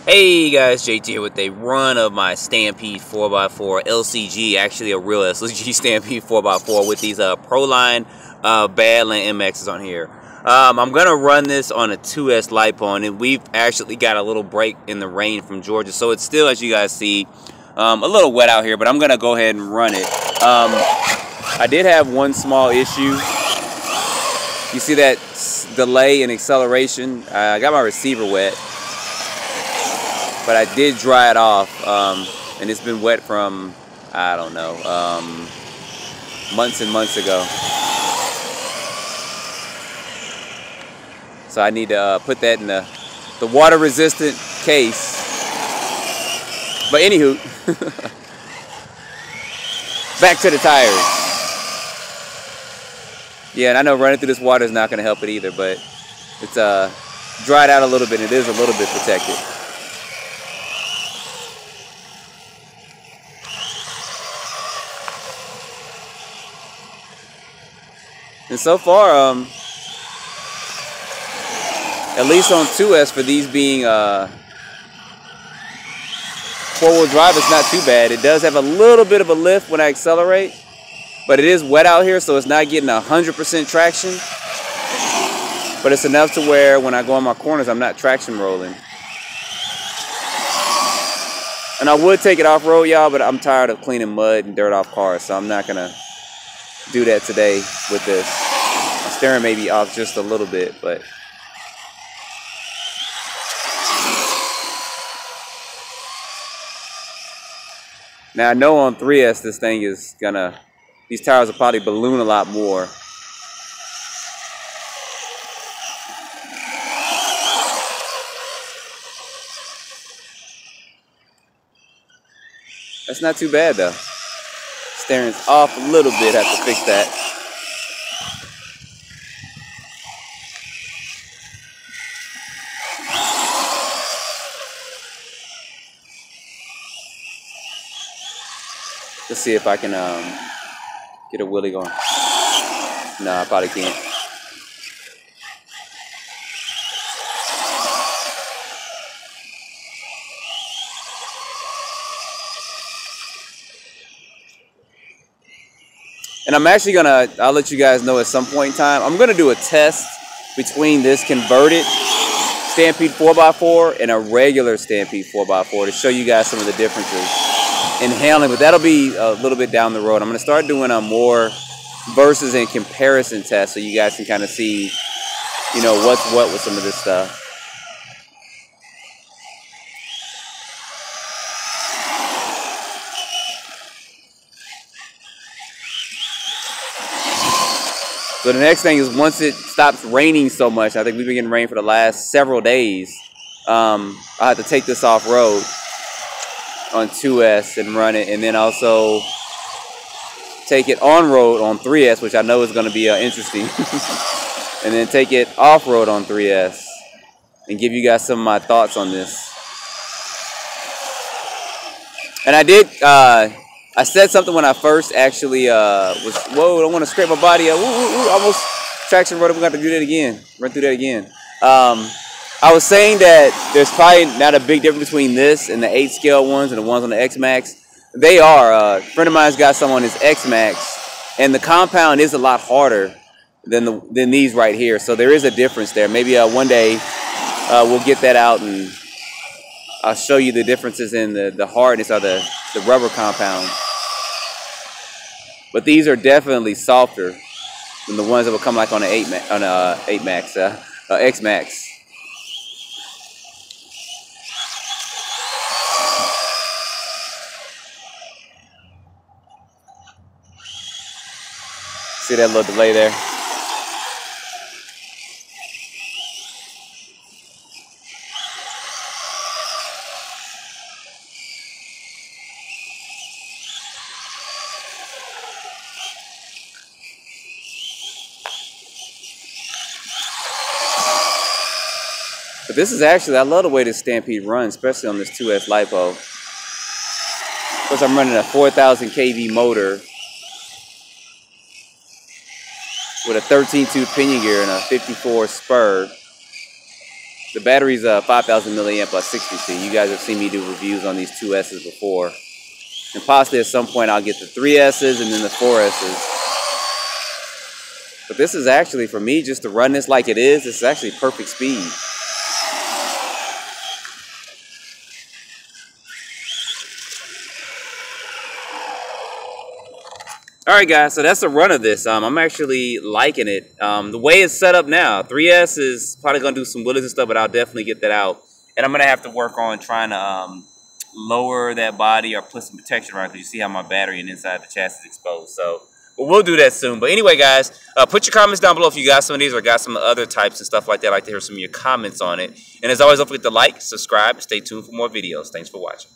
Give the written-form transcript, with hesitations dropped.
Hey guys, JT here with a run of my Stampede 4x4 LCG, actually a real LCG Stampede 4x4 with these ProLine BadLands MXs on here. I'm going to run this on a 2S LiPo, and we've actually got a little break in the rain from Georgia, so it's still, as you guys see, a little wet out here, but I'm going to go ahead and run it. I did have one small issue. You see that delay in acceleration? I got my receiver wet, but I did dry it off, and it's been wet from, I don't know, months and months ago. So I need to put that in the water-resistant case. But anywho, back to the tires. Yeah, and I know running through this water is not going to help it either, but it's dried out a little bit. It is a little bit protected. And so far, at least on 2S, for these being four-wheel drive, it's not too bad. It does have a little bit of a lift when I accelerate, but it is wet out here, so it's not getting 100% traction. But it's enough to where when I go in my corners, I'm not traction rolling. And I would take it off-road, y'all, but I'm tired of cleaning mud and dirt off cars, so I'm not going to do that today with this. My steering may be off just a little bit, but now I know on 3S this thing is gonna, these tires will probably balloon a lot more. That's not too bad though. Steering's off a little bit, have to fix that. Let's see if I can get a wheelie going. No, I probably can't. And I'm actually gonna, I'll let you guys know at some point in time, I'm gonna do a test between this converted Stampede 4x4 and a regular Stampede 4x4 to show you guys some of the differences in handling, but that'll be a little bit down the road. I'm gonna start doing a more versus and comparison test so you guys can kind of see, you know, what's what with some of this stuff. So the next thing is, once it stops raining so much, I think we've been getting rain for the last several days, I have to take this off-road on 2S and run it, and then also take it on-road on 3S, which I know is going to be interesting, and then take it off-road on 3S and give you guys some of my thoughts on this. And I did... I said something when I first actually was, whoa, I don't want to scrape my body up. Almost traction rudder. We got to do that again. Run through that again. I was saying that there's probably not a big difference between this and the 8 scale ones and the ones on the X-Max. They are. A friend of mine's got some on his X-Max, and the compound is a lot harder than these right here. So there is a difference there. Maybe one day we'll get that out and I'll show you the differences in the hardness of the rubber compound. But these are definitely softer than the ones that will come like on an X-Max. See that little delay there? But this is actually, I love the way this Stampede runs, especially on this 2S LiPo. Of course, I'm running a 4,000 kV motor with a 13-tooth pinion gear and a 54 spur. The battery's 5,000 milliamp by 60C. You guys have seen me do reviews on these 2S's before. And possibly at some point I'll get the 3S's and then the 4S's. But this is actually, for me, just to run this like it is, this is actually perfect speed. Alright guys, so that's the run of this. I'm actually liking it. The way it's set up now, 3S is probably going to do some wheelies and stuff, but I'll definitely get that out. And I'm going to have to work on trying to lower that body or put some protection around it, because you see how my battery and inside the chassis is exposed. So, but we'll do that soon. But anyway guys, put your comments down below if you got some of these or got some other types and stuff like that. I'd like to hear some of your comments on it. And as always, don't forget to like, subscribe, and stay tuned for more videos. Thanks for watching.